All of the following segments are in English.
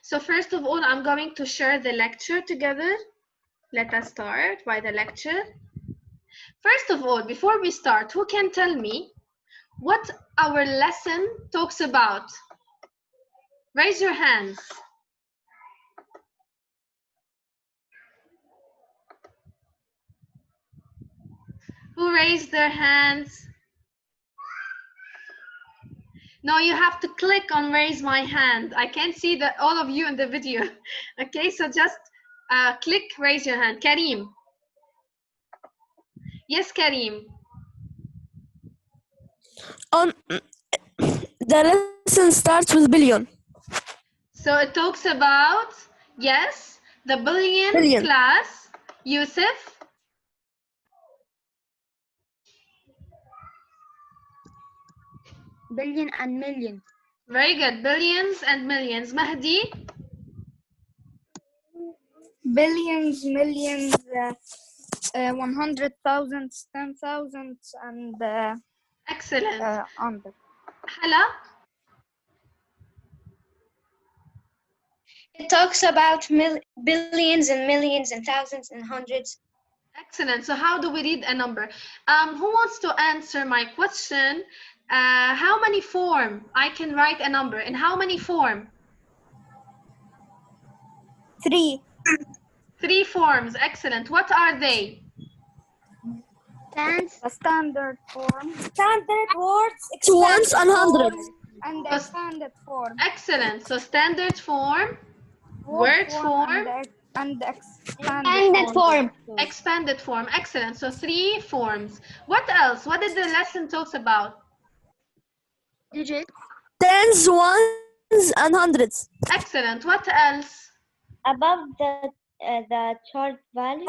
So first of all, I'm going to share the lecture together. Let us start by the lecture. First of all, before we start, who can tell me what our lesson talks about? Raise your hands. Who raised their hands? No, you have to click on raise my hand. I can't see that all of you in the video. Okay, so just click raise your hand. Karim. Yes, Karim. The lesson starts with billion. So it talks about, yes, the billion class. Yusuf. Billion and million. Very good. Billions and millions. Mahdi. Billions, millions, 100,000, 10,000, and Excellent. under. Hala. It talks about billions and millions and thousands and hundreds. Excellent. So how do we read a number? Who wants to answer my question? How many form I can write a number? In how many form? 3. 3 forms. Excellent. What are they? Tens, a standard form. Standard words, ones and hundreds. And the expanded form. Excellent. So standard form, word form, and Expanded form. expanded form. Excellent. So 3 forms. What else? What did the lesson talks about? Digits. Tens, ones and hundreds. Excellent. What else? Above the chart value.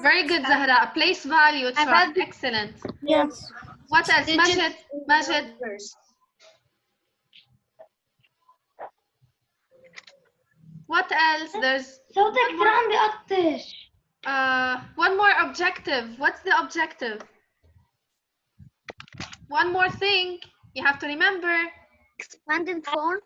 Very good, Zahra. A place value chart. Excellent. Yes. What else? Majid. Majid. What else? There's one more objective. What's the objective? One more thing you have to remember. Expanded form.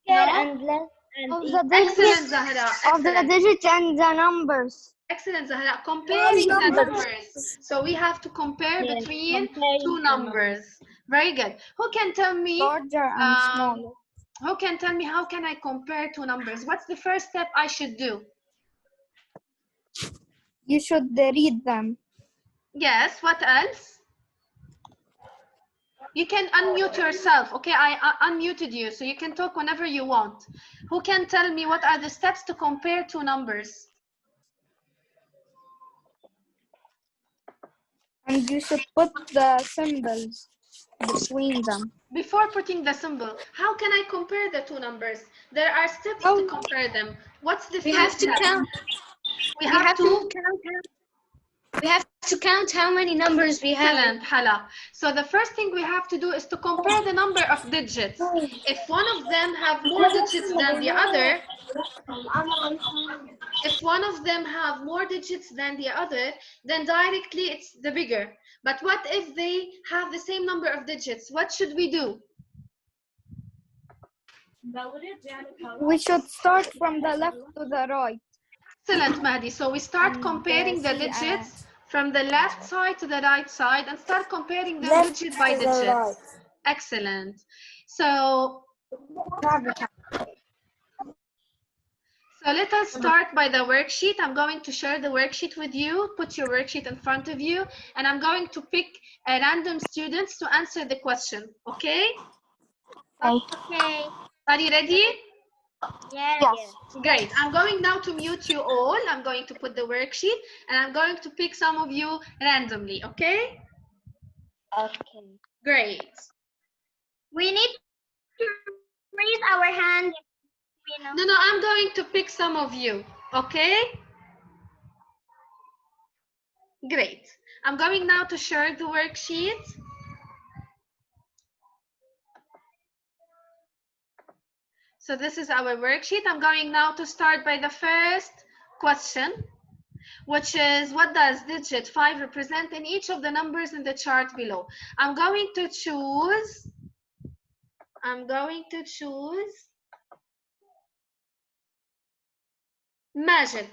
No? And less and Of the Excellent, digits. Zahra. Of the Excellent. digits and the numbers. Excellent, Zahra. Comparing the numbers. So we have to compare Yes, between comparing two the numbers. Very good. Who can tell me? Larger and smaller. Who can tell me how can I compare two numbers? What's the first step I should do? You should read them. Yes. What else? You can unmute yourself. Okay, I unmuted you, so you can talk whenever you want. Who can tell me what are the steps to compare two numbers? And you should put the symbols between them. Before putting the symbol, how can I compare the two numbers? There are steps to compare them. What's the first step? We have to count how many numbers we have. Excellent, Hala. So the first thing we have to do is to compare the number of digits. If one of them have more digits than the other, then directly it's the bigger. But what if they have the same number of digits? What should we do? We should start from the left to the right. Excellent, Mahdi. So we start comparing the digits from the left side to the right side and start comparing them digit by digit. Excellent. So let us start by the worksheet. I'm going to share the worksheet with you. Put your worksheet in front of you, and I'm going to pick a random students to answer the question. Okay? Okay. Are you ready? Yes. Great. I'm going now to mute you all. I'm going to put the worksheet, and I'm going to pick some of you randomly. Okay? Okay. Great. We need to raise our hand. No, I'm going to pick some of you. Okay? Great. I'm going now to share the worksheet. So this is our worksheet. I'm going now to start by the first question, which is what does digit 5 represent in each of the numbers in the chart below? I'm going to choose Majid.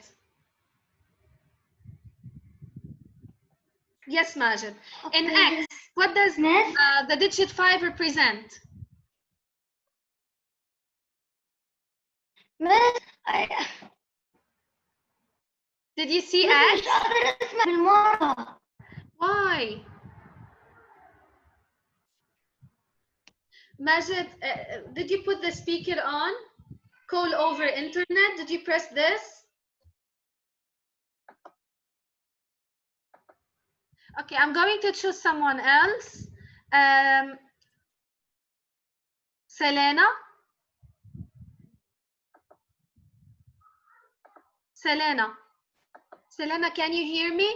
Yes, Majid. In X, what does the digit 5 represent? Miss, Did you see X? Why? Majid, did you put the speaker on? Call over internet. Did you press this? Okay, I'm going to choose someone else. Selena. Selena, can you hear me?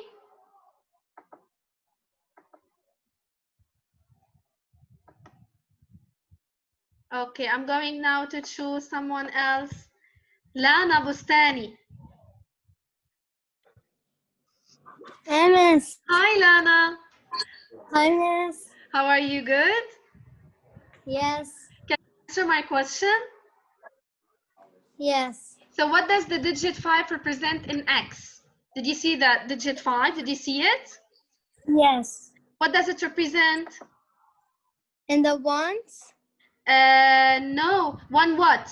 Okay, I'm going now to choose someone else. Lana Bustani. Hi, Miss. Hi, Lana. Hi, Miss. How are you? Good? Yes. Can you answer my question? Yes. So what does the digit 5 represent in X? Did you see that digit 5? Did you see it? Yes. What does it represent? And the ones? No. One what?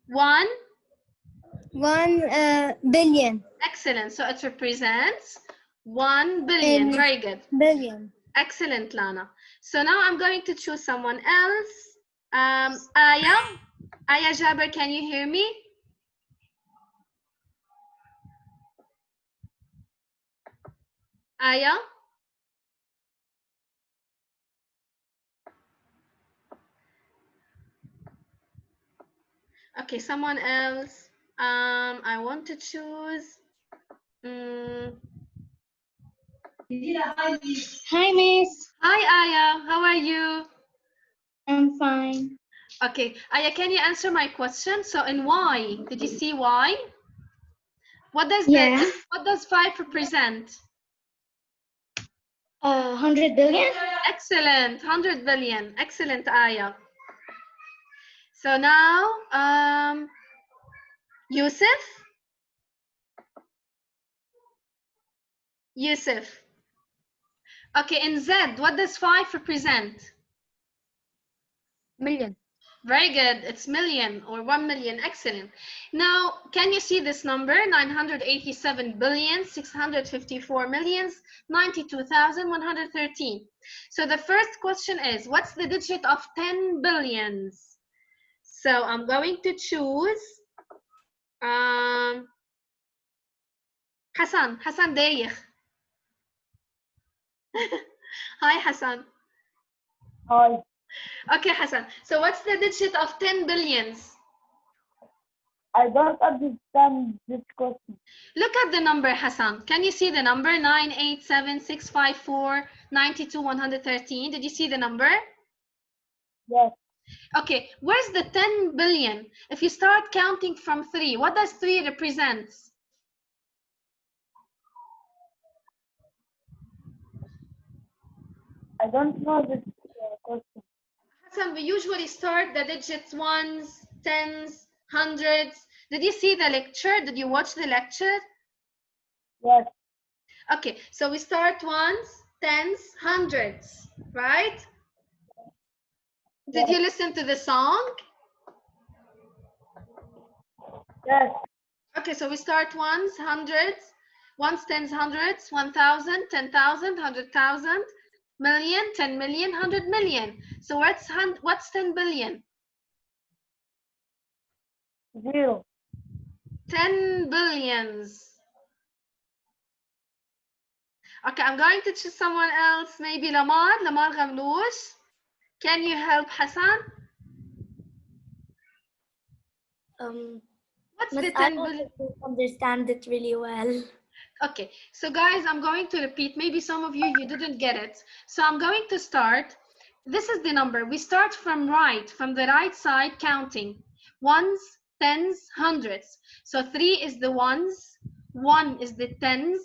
1 billion. Excellent. So it represents 1 billion. Very good. Billion. Excellent, Lana. So now I'm going to choose someone else. Aya Jaber, can you hear me? Aya? Okay, someone else. I want to choose. Hi, Miss. Hi, Aya. How are you? I'm fine. Okay, Aya, can you answer my question? So in Y, did you see Y? What does what does 5 represent? 100 billion? Excellent, 100 billion. Excellent, Aya. So now, Yusuf. Okay, in Z, what does 5 represent? Million. Very good. It's million or 1 million. Excellent. Now, can you see this number? 987 billion, 654 millions, 92,113. So the first question is, what's the digit of 10 billions? So I'm going to choose Hassan Dayikh. Hi, Hassan. Hi. Okay, Hassan. So what's the digit of 10 billions? I don't understand this question. Look at the number, Hassan. Can you see the number? 987,654, 92,113. Did you see the number? Yes. Okay, where's the 10 billion? If you start counting from 3, what does 3 represent? I don't know this question. Hassan, we usually start the digits ones, tens, hundreds. Did you see the lecture? Did you watch the lecture? Yes. Okay, so we start ones, tens, hundreds, right? Did you listen to the song? Yes. Okay, so we start ones, hundreds, ones, tens, hundreds, 1,000, 10,000, 100,000, million, 10 million, 100 million. So what's 10 billion? 0. 10 billions. Okay, I'm going to choose someone else, maybe Lamar Ghamloush. Can you help Hassan? What's the 10 billion? Understand it really well. Okay, so guys, I'm going to repeat. Maybe some of you didn't get it. So I'm going to start. This is the number. We start from the right side counting. Ones, tens, hundreds. So 3 is the ones, 1 is the tens,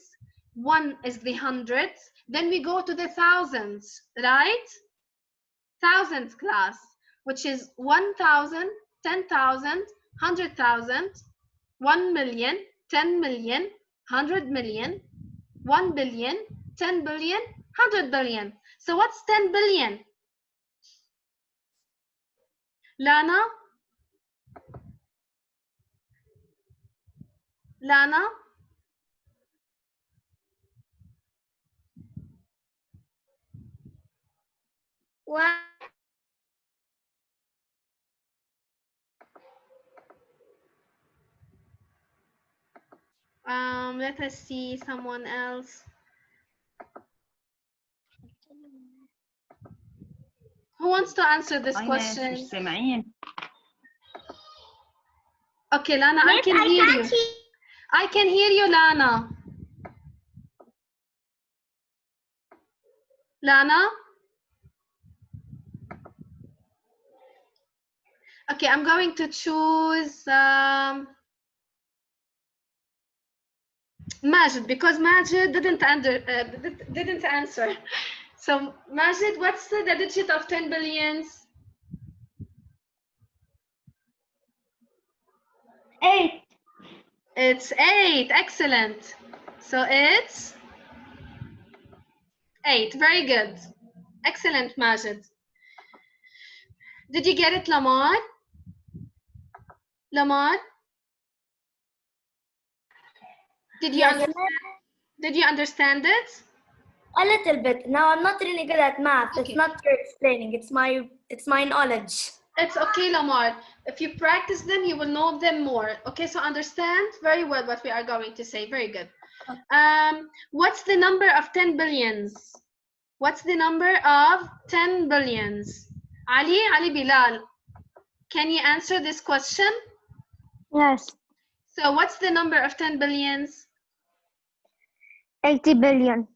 1 is the hundreds. Then we go to the thousands, right? Thousands class, which is 1,000, 10,000, 100,000, 1 million, 10 million, 100 million, 1 billion, 10 billion, 100 billion. So what's 10 billion? Lana? Lana? What? Let us see someone else. Who wants to answer this question? Okay, Lana, I can hear you. I can hear you, Lana. Lana? Okay, I'm going to choose Majid, because Majid didn't answer. So Majid, what's the digit of 10 billions? 8. It's 8. Excellent. So it's 8. Very good. Excellent, Majid. Did you get it, Lamar? Lamar? Did you understand it? A little bit. Now I'm not really good at math. Okay. It's not your explaining. It's my knowledge. It's okay, Lamar. If you practice them, you will know them more. Okay, so understand very well what we are going to say. Very good. What's the number of 10 billions? What's the number of 10 billions? Ali Bilal, can you answer this question? Yes. So what's the number of 10 billions? 80 billion.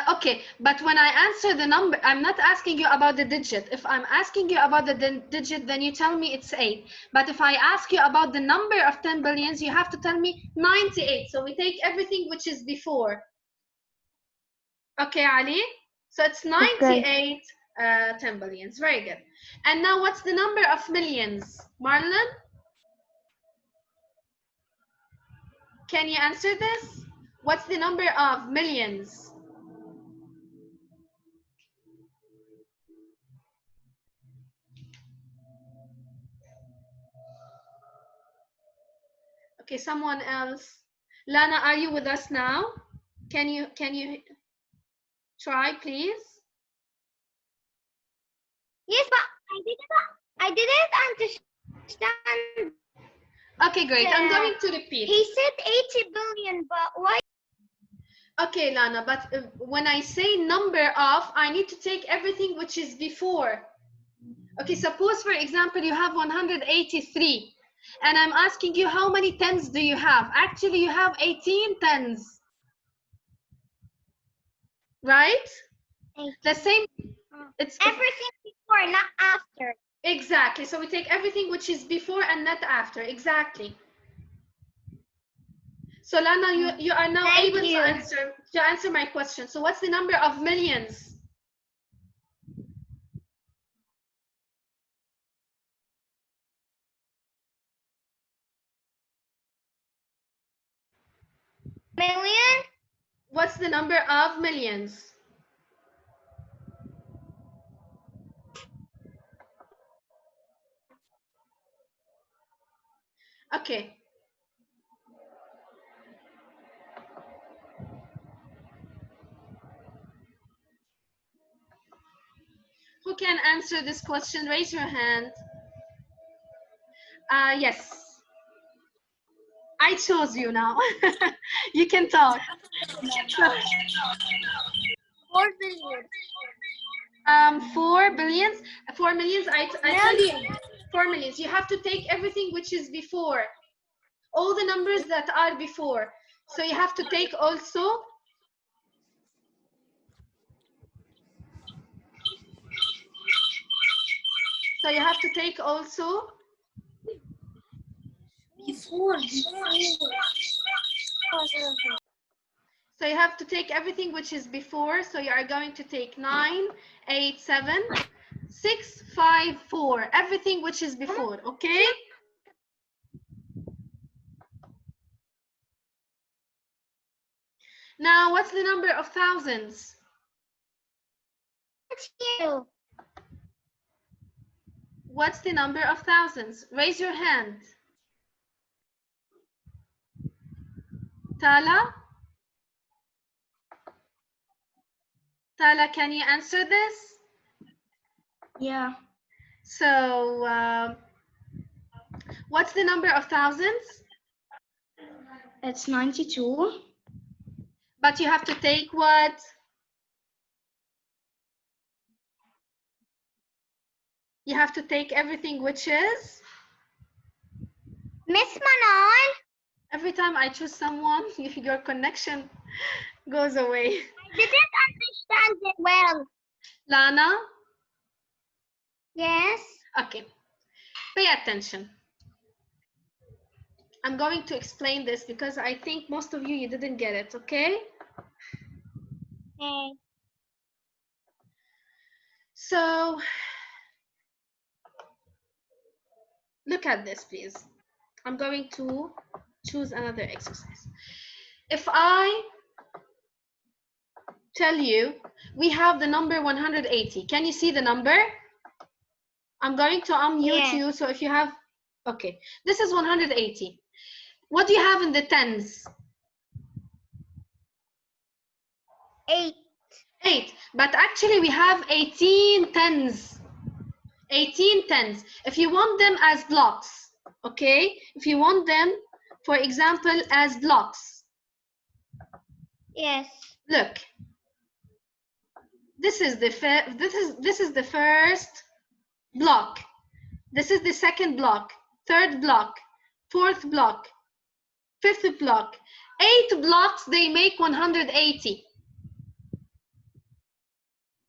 Okay, but when I answer the number, I'm not asking you about the digit. If I'm asking you about the digit, then you tell me it's 8. But if I ask you about the number of 10 billions, you have to tell me 98. So we take everything which is before. Okay, Ali? So it's 98 10 billions. Very good. And now what's the number of millions? Marlon? Can you answer this? What's the number of millions? Okay, someone else. Lana, are you with us now? Can you try, please? Yes, but I didn't understand. Okay, great. I'm going to repeat. He said 80 billion, but why? Okay, Lana, but when I say number of, I need to take everything which is before. Okay, suppose, for example, you have 183. And I'm asking you, how many tens do you have? Actually, you have 18 tens. Right? The same. It's Everything before, not after. exactly. So we take everything which is before and not after. Exactly. So Lana, you are now able to answer my question. So what's the number of millions? Million? What's the number of millions? Okay. Who can answer this question? Raise your hand. Yes. I chose you now. You can talk. 4 billion. 4 billions. 4 millions. I tell you, 4 millions. You have to take everything which is before. All the numbers that are before. So you have to take also. So you have to take also. Before. So you have to take everything which is before. So you are going to take 9, 8, 7, 6, 5, 4. Everything which is before. Okay. Now, what's the number of thousands? It's you. What's the number of thousands? Raise your hand. Tala? Tala, can you answer this? Yeah. So, what's the number of thousands? It's 92. But you have to take what? You have to take everything which is? Miss Manon. Every time I choose someone, your connection goes away. I didn't understand it well. Lana? Yes. Okay. Pay attention. I'm going to explain this because I think most of you didn't get it, okay? Okay. So, look at this, please. I'm going to choose another exercise. If I tell you we have the number 180, can you see the number? I'm going to unmute you, so if you have, okay, this is 180. What do you have in the tens? 8. 8, but actually we have 18 tens. 18 tens. If you want them as blocks, okay? If you want them, for example, as blocks. Yes. Look. This is the first block. This is the second block, third block, fourth block, fifth block. 8 blocks, they make 180.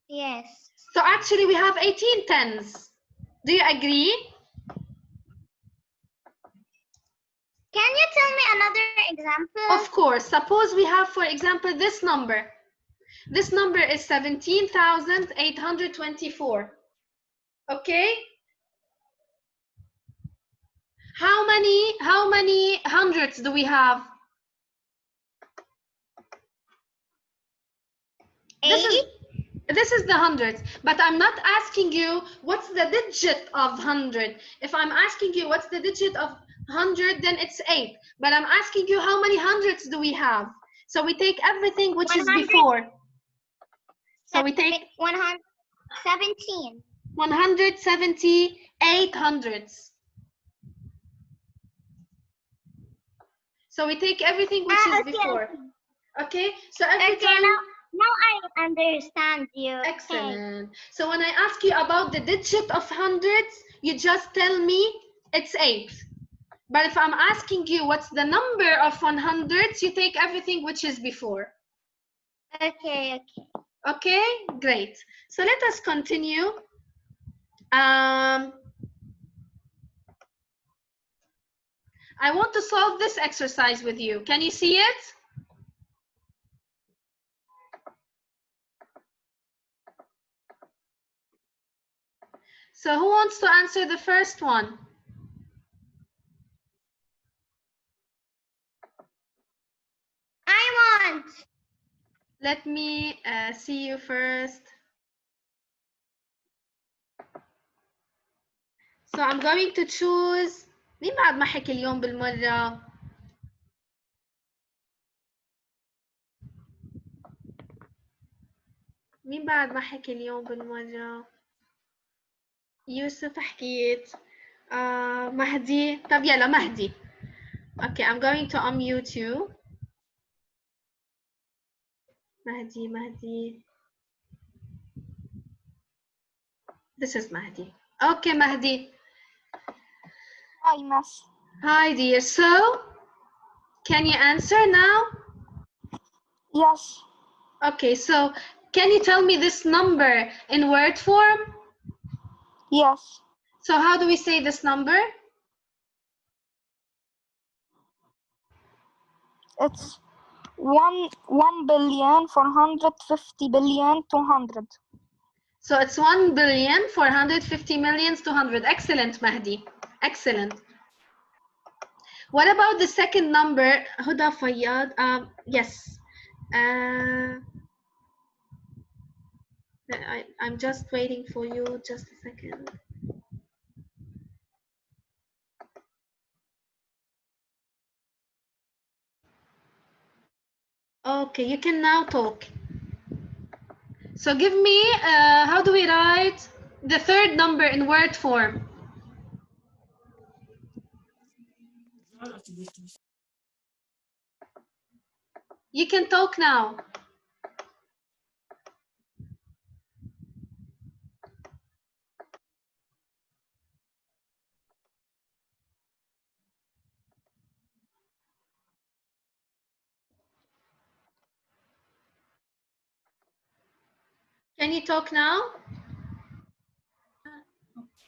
Yes. So actually we have 18 tens. Do you agree? Can you tell me another example? Of course. Suppose we have, for example, this number. This number is 17,824. Okay? How many hundreds do we have? 8. This is the hundreds, but I'm not asking you what's the digit of 100. If I'm asking you what's the digit of 100, then it's 8. But I'm asking you how many hundreds do we have? So we take everything which 100. is before. So we take 117. 178 hundreds. So we take everything which is before. Okay? So every time. Now I understand you. Excellent. So when I ask you about the digit of hundreds, you just tell me it's 8. But if I'm asking you what's the number of 100s, you take everything which is before. Okay. Okay, great. So let us continue. I want to solve this exercise with you. Can you see it? So who wants to answer the first one? I want. Let me see you first. So I'm going to choose. مين بعد ما حكي اليوم بالمرة؟ مين بعد ما حكي اليوم بالمرة؟ يوسف حكيت. مهدي. طب يلا مهدي. Okay, I'm going to unmute you. Mahdi. This is Mahdi. Okay, Mahdi. Hi, Miss. Hi, dear. So, can you answer now? Yes. Okay, so can you tell me this number in word form? Yes. So how do we say this number? It's 1,450,000,200. So it's 1,450,200,000. Excellent, Mahdi. Excellent. What about the second number? Huda Fayyad. Yes. I'm just waiting for you, just a second. Okay, you can now talk. So give me, how do we write the third number in word form? You can talk now. Can you talk now?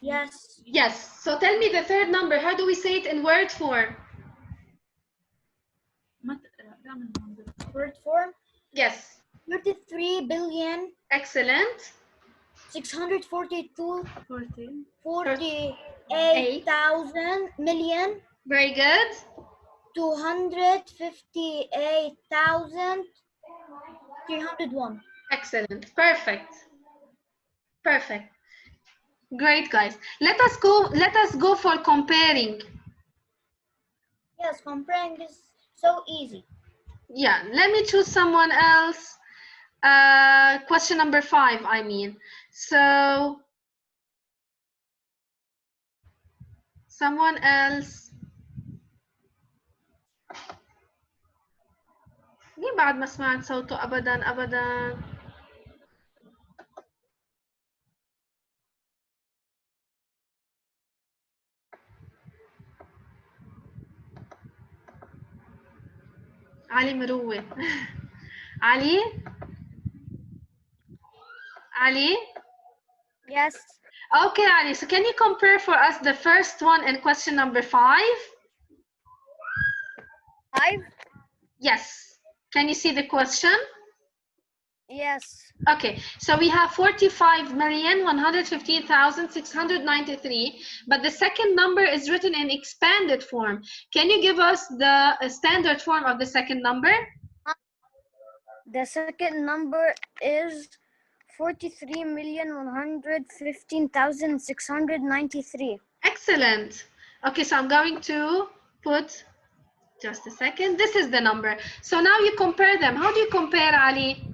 Yes. Yes. So tell me the third number. How do we say it in word form? Word form. Yes. 33 billion Excellent. 642 Eight. 48,000 million Very good. 258,301. Excellent. Perfect. Perfect. Great, guys. Let us go for comparing. Yes, comparing is so easy. Yeah, let me choose someone else. Question number 5, I mean. So someone else. ليه بعد ما سمعت صوته أبدا أبدا؟ علي مروة. علي. Ali? Yes. Okay, Ali. So can you compare for us the first one and question number 5? 5? Yes. Can you see the question? Yes. Okay, so we have 45,115,693, but the second number is written in expanded form. Can you give us the standard form of the second number? The second number is 43,115,693. Excellent. Okay, so I'm going to put, just a second, this is the number. So now you compare them. How do you compare, Ali?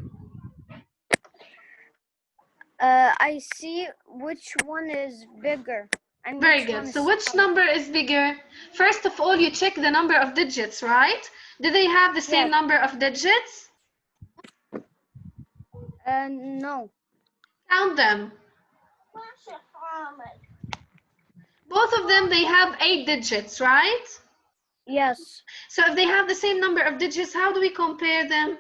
I see which one is bigger. And Very which good. one is So which smaller. number is bigger? First of all, you check the number of digits, right? Do they have the same Yes. number of digits? No. Count them. Both of them, they have 8 digits, right? Yes. So if they have the same number of digits, how do we compare them?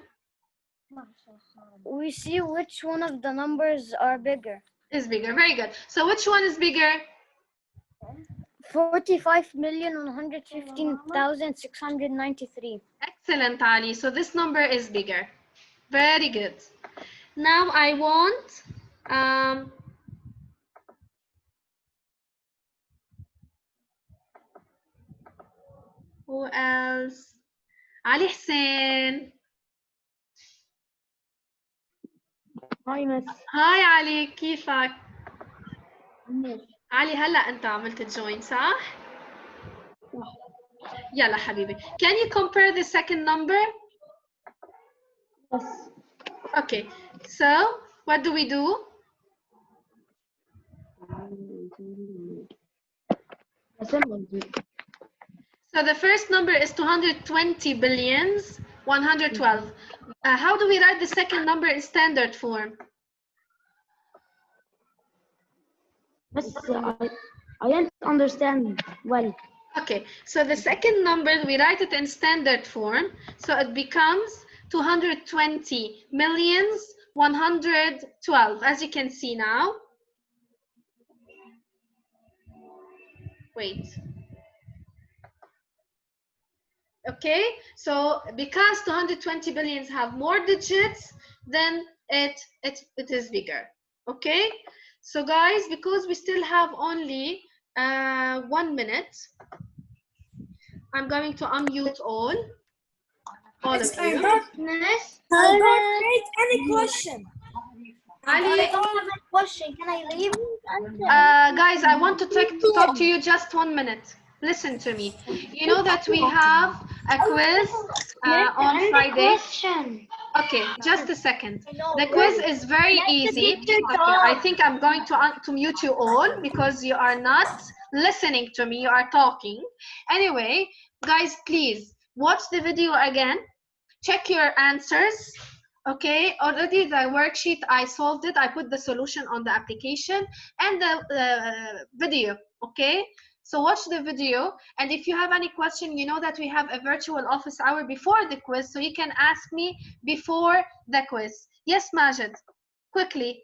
We see which one of the numbers are bigger. Is bigger. Very good. So which one is bigger? 45,115,693. Excellent, Ali. So this number is bigger. Very good. Now I want who else? Ali Hussein. Hi, Miss. هاي علي كيفك؟ علي هلا انت عملت جوين صح؟ يلا حبيبي. Can you compare the second number? Yes. Okay. So what do we do? So the first number is 220 billions 112. How do we write the second number in standard form? But I don't understand well. Okay, so the second number, we write it in standard form. So it becomes 220 millions 112, as you can see now. Wait. Okay, so because 220 billions have more digits, then it is bigger. Okay, so guys, because we still have only 1 minute, I'm going to unmute all. All of you. Miss, I don't create any question. Ali, I don't have a question. Can I leave? guys, I want to talk to you just 1 minute. Listen to me. You know that we have a quiz on Friday. Question. Okay, just a second. The quiz is very easy. Okay, I think I'm going to mute you all because you are not listening to me. You are talking. Anyway, guys, please watch the video again. Check your answers. Okay, already the worksheet, I solved it. I put the solution on the application and the video. Okay, so watch the video. And if you have any question, you know that we have a virtual office hour before the quiz, so you can ask me before the quiz. Yes, Majid, quickly.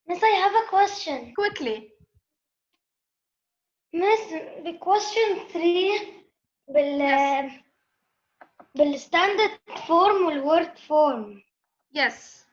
Miss, I have a question. Quickly. Miss, the question 3 بالستandard form والword form. Yes.